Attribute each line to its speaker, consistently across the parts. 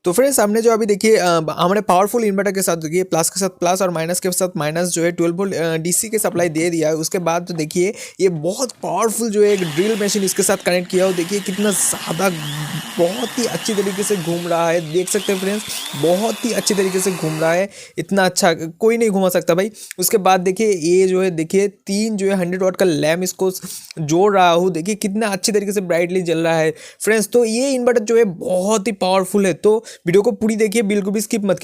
Speaker 1: तो फ्रेंड्स हमने जो अभी देखिए हमारे पावरफुल इन्वर्टर के साथ देखिए प्लस के साथ प्लस और माइनस के साथ माइनस जो है 12 वोल्ट डीसी के सप्लाई दे दिया है। उसके बाद तो देखिए ये बहुत पावरफुल जो है एक ड्रिल मशीन इसके साथ कनेक्ट किया हो, देखिए कितना ज़्यादा बहुत ही अच्छी तरीके से घूम रहा है, देख सकते हैं फ्रेंड्स, बहुत ही अच्छी तरीके से घूम रहा है, इतना अच्छा कोई नहीं घुमा सकता भाई। उसके बाद देखिए ये जो है देखिए 3 जो है 100 वाट का लैम्प इसको जोड़ रहा हूँ, देखिए कितना अच्छी तरीके से ब्राइटली जल रहा है फ्रेंड्स। तो ये इन्वर्टर जो है बहुत ही पावरफुल है, तो वीडियो को पूरी देखिए, बिल्कुल भी स्किप मत।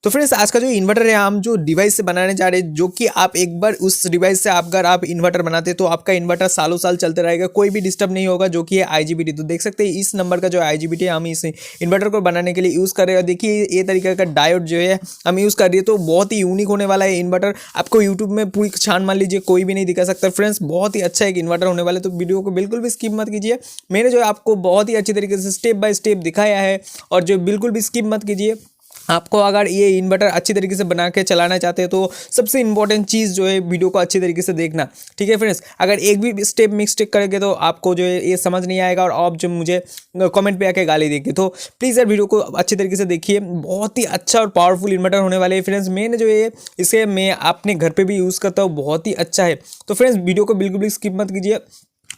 Speaker 1: तो फ्रेंड्स आज का जो इन्वर्टर है हम जो डिवाइस से बनाने जा रहे हैं, जो कि आप एक बार उस डिवाइस से अगर आप इन्वर्टर बनाते तो आपका इन्वर्टर सालों साल चलते रहेगा, कोई भी डिस्टर्ब नहीं होगा, जो कि है IGBT। तो देख सकते हैं इस नंबर का जो IGBT है हम इस इन्वर्टर को बनाने के लिए यूज़ कर रहे हैं। देखिए ये तरीके का डायोड जो है हम यूज़ कर रही है, तो बहुत ही यूनिक होने वाला है इन्वर्टर। आपको यूट्यूब में पूरी छान मान लीजिए कोई भी नहीं दिखा सकता फ्रेंड्स, बहुत ही अच्छा एक इन्वर्टर होने वाला है। तो वीडियो को बिल्कुल भी स्किप मत कीजिए, मैंने जो है आपको बहुत ही अच्छी तरीके से स्टेप बाय स्टेप दिखाया है, और जो बिल्कुल भी स्किप मत कीजिए। आपको अगर ये इन्वर्टर अच्छी तरीके से बना के चलाना चाहते हैं तो सबसे इंपॉर्टेंट चीज़ जो है वीडियो को अच्छी तरीके से देखना, ठीक है फ्रेंड्स। अगर एक भी स्टेप मिस्टेक करेंगे तो आपको जो है ये समझ नहीं आएगा, और आप जो मुझे कमेंट पे आके गाली देंगे। तो प्लीज़ यार वीडियो को अच्छी तरीके से देखिए, बहुत ही अच्छा और पावरफुल इन्वर्टर होने वाले हैं फ्रेंड्स। मैंने जो है इसे मैं अपने घर पर भी यूज़ करता हूँ, बहुत ही अच्छा है। तो फ्रेंड्स वीडियो को बिल्कुल भी स्किप मत कीजिए,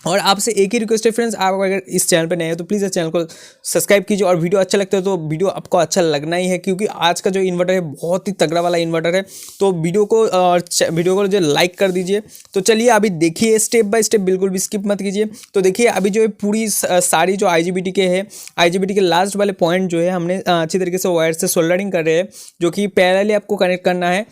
Speaker 1: और आपसे एक ही रिक्वेस्ट है फ्रेंड्स, आप अगर इस चैनल पर नए हो तो प्लीज़ इस चैनल को सब्सक्राइब कीजिए, और वीडियो अच्छा लगता है तो वीडियो आपको अच्छा लगना ही है, क्योंकि आज का जो इन्वर्टर है बहुत ही तगड़ा वाला इन्वर्टर है। तो वीडियो को जो लाइक कर दीजिए। तो चलिए अभी देखिए स्टेप बाय स्टेप, बिल्कुल भी स्किप मत कीजिए। तो देखिए अभी जो है पूरी सारी जो IGBT के है, IGBT के लास्ट वाले पॉइंट जो है हमने अच्छी तरीके से वायर से सोल्डरिंग कर रहे हैं, जो कि पैरेलली आपको कनेक्ट करना है।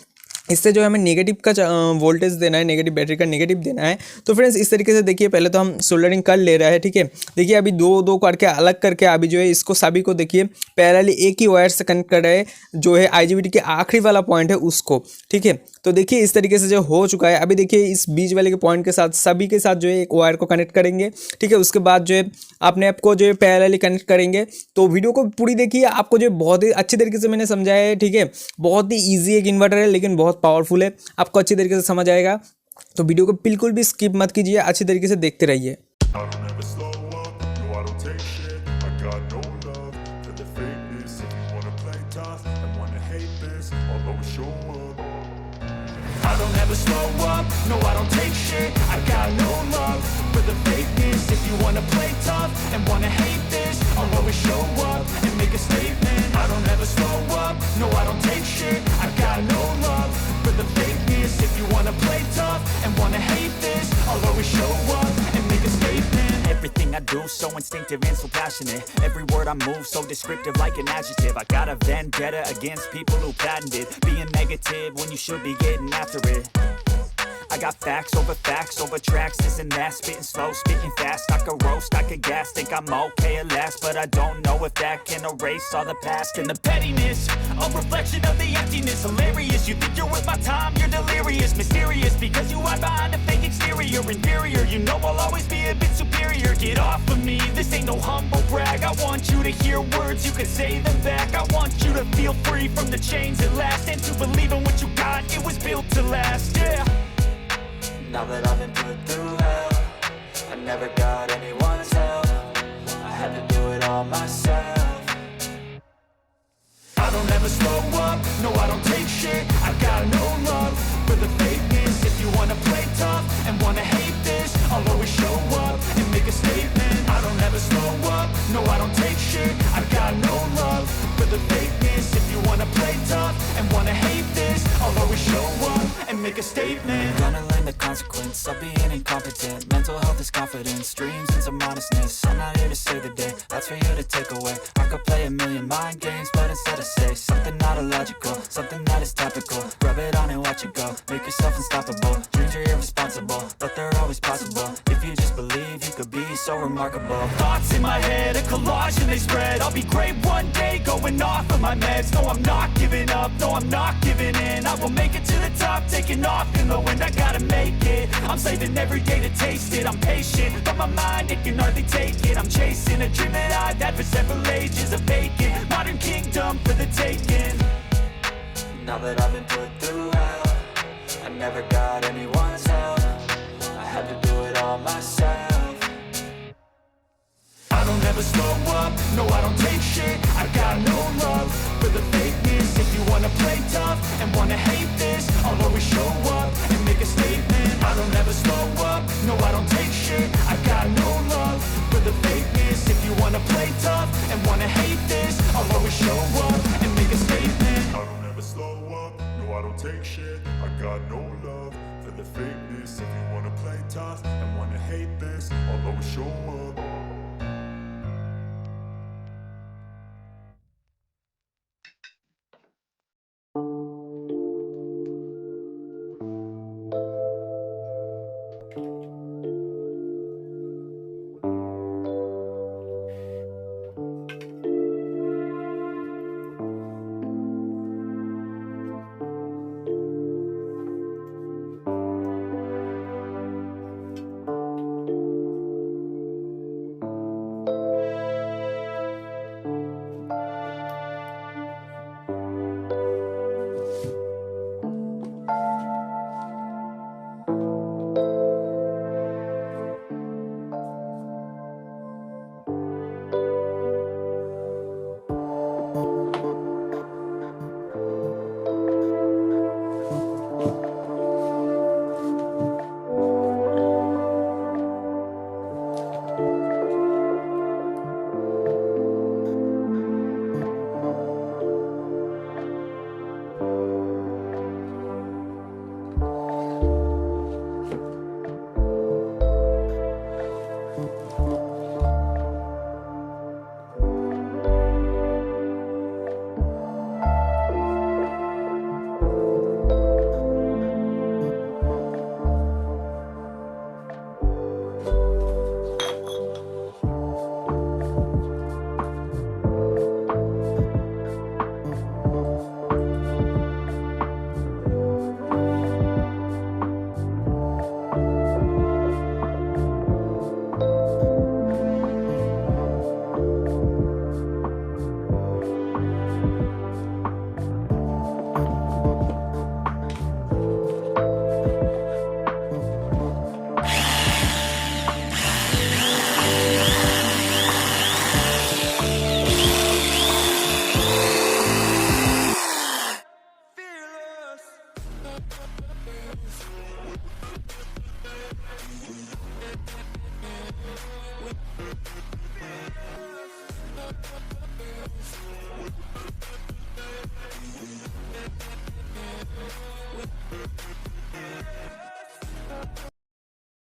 Speaker 1: इससे जो हमें नेगेटिव का वोल्टेज देना है, नेगेटिव बैटरी का नेगेटिव देना है। तो फ्रेंड्स इस तरीके से देखिए, पहले तो हम सोल्डरिंग कर ले रहे हैं, ठीक है। देखिए अभी दो करके अलग करके अभी जो है इसको सभी को देखिए पैरेलली एक ही वायर से कनेक्ट कर रहे हैं, जो है IGBT के आखिरी वाला पॉइंट है उसको, ठीक है। तो देखिए इस तरीके से जो हो चुका है। अभी देखिए इस बीच वाले के पॉइंट के साथ सभी के साथ जो है एक वायर को कनेक्ट करेंगे, ठीक है। उसके बाद जो है अपने आप को जो है पैरेलली कनेक्ट करेंगे। तो वीडियो को पूरी देखिए, आपको जो बहुत ही अच्छी तरीके से मैंने समझाया है, ठीक है। बहुत ही ईजी एक इन्वर्टर है, लेकिन बहुत पावरफुल है, आपको अच्छी तरीके से समझ आएगा। तो वीडियो को बिल्कुल भी स्किप मत कीजिए, अच्छी तरीके से देखते रहिए।
Speaker 2: I don't ever slow up, no I don't take shit. I got no love for the fakeness. If you wanna play tough and wanna hate this, I'll always show up and make a statement. I don't ever slow up, no I don't take shit. I got no love for the fakeness. If you wanna play tough and wanna hate this, I'll always show up and make a statement. Everything I do so instinctive and so passionate. Every word I move so descriptive like an adjective. I got a vendetta against people who patented being negative when you should be getting after it. I got facts over tracks, this and that. Spitting slow, spitting fast. I could roast, I could gas. Think I'm okay at last, but I don't know if that can erase all the past. And the pettiness, a reflection of the emptiness. Hilarious, you think you're worth my time, you're delirious. Mysterious, because you hide behind a fake exterior. Inferior, you know I'll always be a bit superior. Get off of me, this ain't no humble brag. I want you to hear words, you can say them back. I want you to feel free from the chains at last, and to believe in what you got, it was built to last, yeah. Now that I've been put through hell, I never got anyone's help. I had to do it all myself. I don't ever slow up, no I don't take shit. I got no love for the fakeness. If you wanna play tough and wanna hate this, I'll always show up and make a statement. I don't ever slow up, no I don't take shit. I got no love for the fakeness. If you wanna play tough and wanna hate this, I'll always show up and make a statement. Gonna learn the consequence of being incompetent. Mental health is confidence, dreams and some honestness. I'm not here to save the day, that's for you to take away. I could play a million mind games, but instead I say something not illogical, something that is topical. Rub it on and watch it go, make yourself unstoppable. Dreams are irresponsible, but they're always possible. If you just believe, you could be so remarkable. Thoughts in my head, a collage and they spread. I'll be great one day, going off of my meds. No, I'm not giving up, no, I'm not giving in. I will make it to the top, taking off in the wind. I gotta make it, I'm saving every day to taste it. I'm patient, but my mind, it can hardly take it. I'm chasing a dream that I've had for several ages. A vacant, modern kingdom for the taking. Now that I've been put through hell, I never got anyone's help. I had to do it all myself. I don't ever slow up, no I don't take shit. tough and wanna hate this, I'll always show up and make a statement.
Speaker 3: I don't ever slow up, no I don't take shit. I got no love for the fakeness. If you wanna play tough and wanna hate this, I'll always show up.